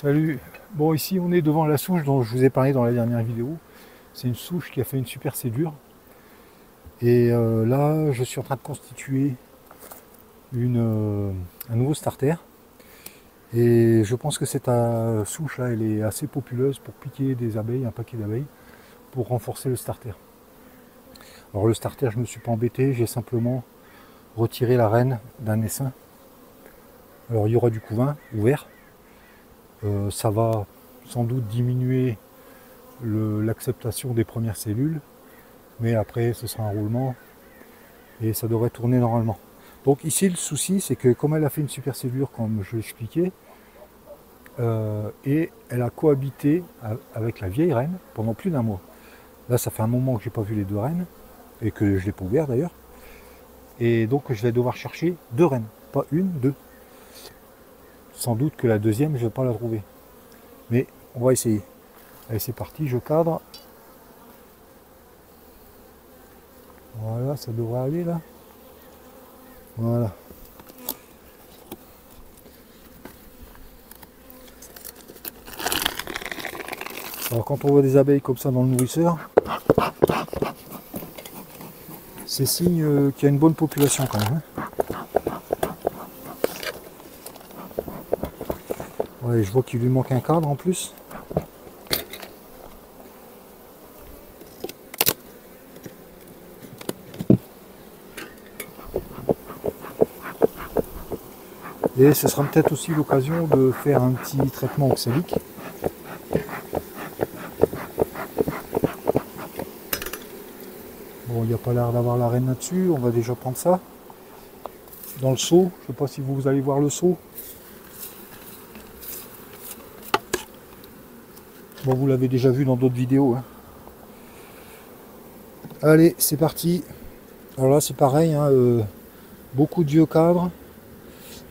Salut. Bon, ici on est devant la souche dont je vous ai parlé dans la dernière vidéo. C'est une souche qui a fait une super cédure. Et là, je suis en train de constituer un nouveau starter. Et je pense que cette souche là, elle est assez populeuse pour piquer des abeilles, un paquet d'abeilles, pour renforcer le starter. Alors le starter, je ne me suis pas embêté, j'ai simplement retiré la reine d'un essaim. Alors il y aura du couvain ouvert. Ça va sans doute diminuer l'acceptation des premières cellules, mais après ce sera un roulement et ça devrait tourner normalement. Donc ici le souci c'est que comme elle a fait une super cellule comme je l'expliquais, et elle a cohabité avec la vieille reine pendant plus d'un mois. Là ça fait un moment que j'ai pas vu les deux reines et que je l'ai pas ouvert d'ailleurs. Et donc je vais devoir chercher deux reines, pas une, deux. Sans doute que la deuxième je vais pas la trouver. Mais on va essayer. Allez c'est parti, je cadre. Voilà, ça devrait aller là. Voilà. Alors quand on voit des abeilles comme ça dans le nourrisseur, c'est signe qu'il y a une bonne population quand même. Ouais, je vois qu'il lui manque un cadre en plus. Et ce sera peut-être aussi l'occasion de faire un petit traitement oxalique. Bon, il n'y a pas l'air d'avoir la reine là-dessus, on va déjà prendre ça. Dans le seau, je ne sais pas si vous allez voir le seau. Bon, vous l'avez déjà vu dans d'autres vidéos. Hein. Allez, c'est parti. Alors là, c'est pareil, hein, beaucoup de vieux cadres.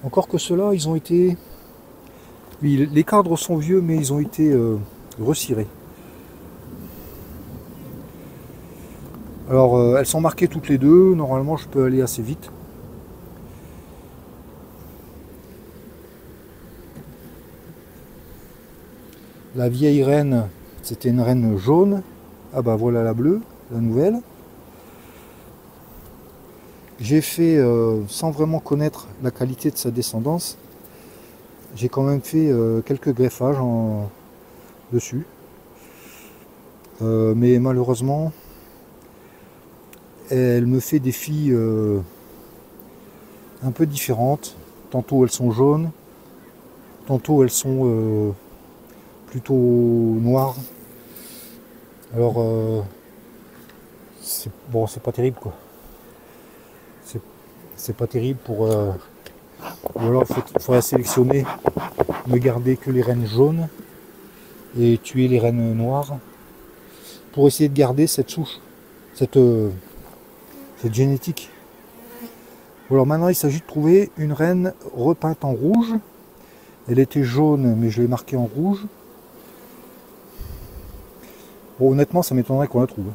Encore que ceux-là, ils ont été... Oui, les cadres sont vieux, mais ils ont été recirés. Alors, elles sont marquées toutes les deux. Normalement, je peux aller assez vite. La vieille reine, c'était une reine jaune. Ah bah voilà la bleue, la nouvelle. J'ai fait, sans vraiment connaître la qualité de sa descendance, j'ai quand même fait quelques greffages dessus. Mais malheureusement, elle me fait des filles un peu différentes. Tantôt elles sont jaunes, tantôt elles sont plutôt noires. Alors, bon, c'est pas terrible quoi. C'est pas terrible pour... ou alors il faudrait sélectionner, ne garder que les reines jaunes et tuer les reines noires pour essayer de garder cette souche, cette génétique. Alors maintenant il s'agit de trouver une reine repeinte en rouge. Elle était jaune mais je l'ai marquée en rouge. Bon, honnêtement ça m'étonnerait qu'on la trouve.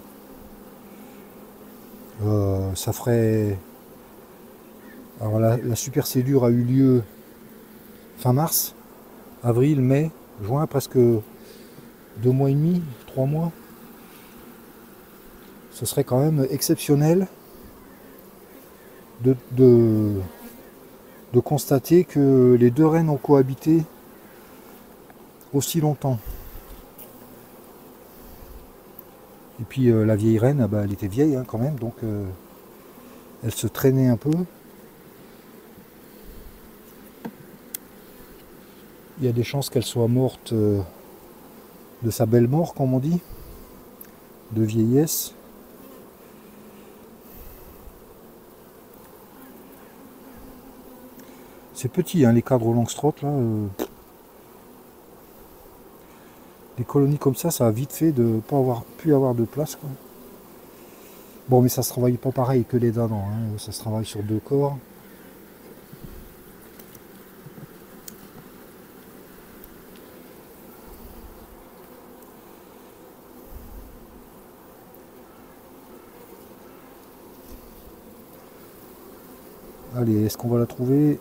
Ça ferait... Alors la super cédure a eu lieu fin mars, avril, mai, juin, presque 2 mois et demi, 3 mois. Ce serait quand même exceptionnel de constater que les deux reines ont cohabité aussi longtemps. Et puis la vieille reine, bah, elle était vieille hein, quand même, donc elle se traînait un peu. Il y a des chances qu'elle soit morte de sa belle mort, comme on dit, de vieillesse. C'est petit, hein, les cadres Langstroth, là. Des colonies comme ça a vite fait de ne pas pu avoir de place, quoi. Bon, mais ça se travaille pas pareil que les dadans, hein. Ça se travaille sur 2 corps. Allez, est-ce qu'on va la trouver?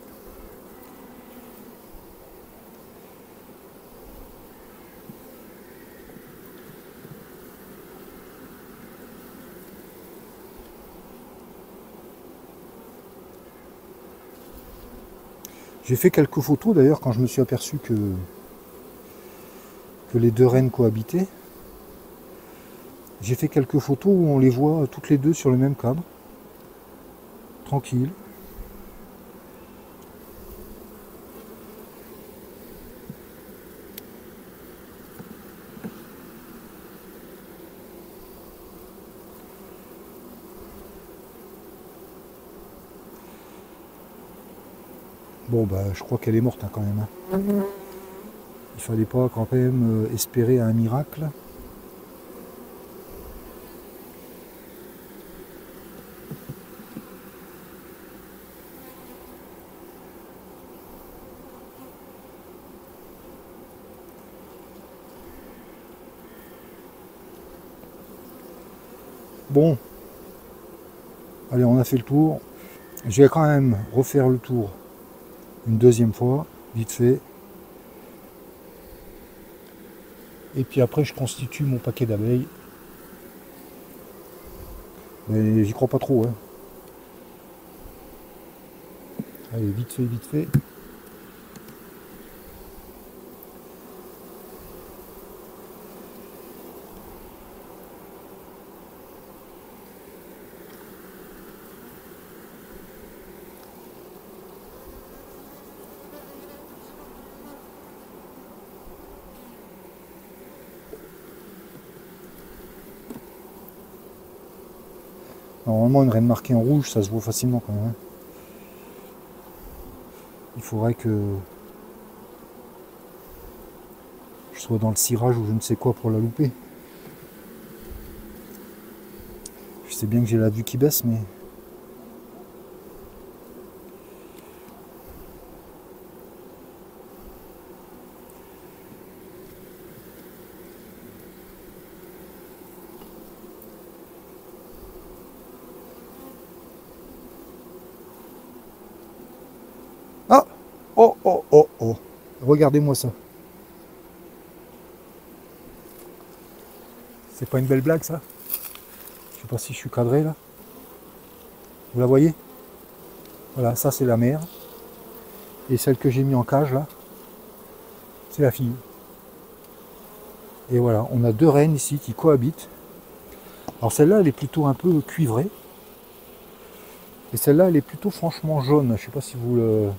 J'ai fait quelques photos d'ailleurs quand je me suis aperçu que les deux reines cohabitaient. J'ai fait quelques photos où on les voit toutes les deux sur le même cadre. Tranquille. Bon bah je crois qu'elle est morte hein, quand même. Hein. Il fallait pas quand même espérer un miracle. Bon, allez, on a fait le tour. Je vais quand même refaire le tour une deuxième fois, vite fait. Et puis après, je constitue mon paquet d'abeilles. Mais j'y crois pas trop. Hein. Allez, vite fait, vite fait. Normalement, une reine marquée en rouge, ça se voit facilement quand même. Hein. Il faudrait que je sois dans le cirage ou je ne sais quoi pour la louper. Je sais bien que j'ai la vue qui baisse, mais... Ah! Oh, oh, oh, oh! Regardez-moi ça. C'est pas une belle blague, ça? Je sais pas si je suis cadré, là. Vous la voyez? Voilà, ça, c'est la mère. Et celle que j'ai mis en cage, là, c'est la fille. Et voilà, on a deux reines ici qui cohabitent. Alors celle-là, elle est plutôt un peu cuivrée. Et celle-là, elle est plutôt franchement jaune. Je sais pas si vous le...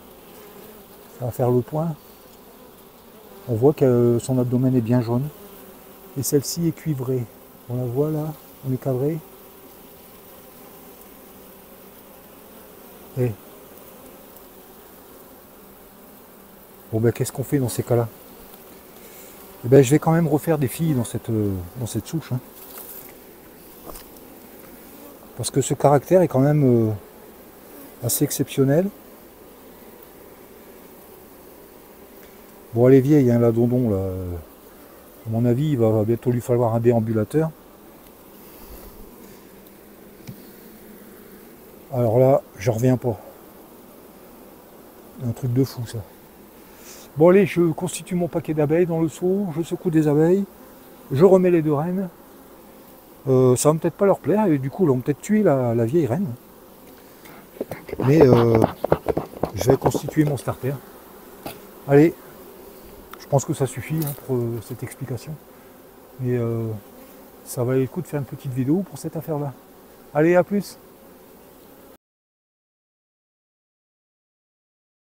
Ça va faire le point. On voit que son abdomen est bien jaune. Et celle-ci est cuivrée. On la voit là, on est cadré. Et... Bon ben qu'est-ce qu'on fait dans ces cas-là? Eh ben, je vais quand même refaire des filles dans cette souche. Hein. Parce que ce caractère est quand même assez exceptionnel. Bon, elle est vieille, hein, la dondon, là. À mon avis, il va bientôt lui falloir un déambulateur. Alors là, je reviens pas. Un truc de fou, ça. Bon, allez, je constitue mon paquet d'abeilles dans le seau, je secoue des abeilles, je remets les deux reines. Ça va peut-être pas leur plaire, et du coup, ils vont peut-être tuer la vieille reine. Mais je vais constituer mon starter. Allez, je pense que ça suffit hein, pour cette explication. Mais ça valait le coup de faire une petite vidéo pour cette affaire-là. Allez, à plus!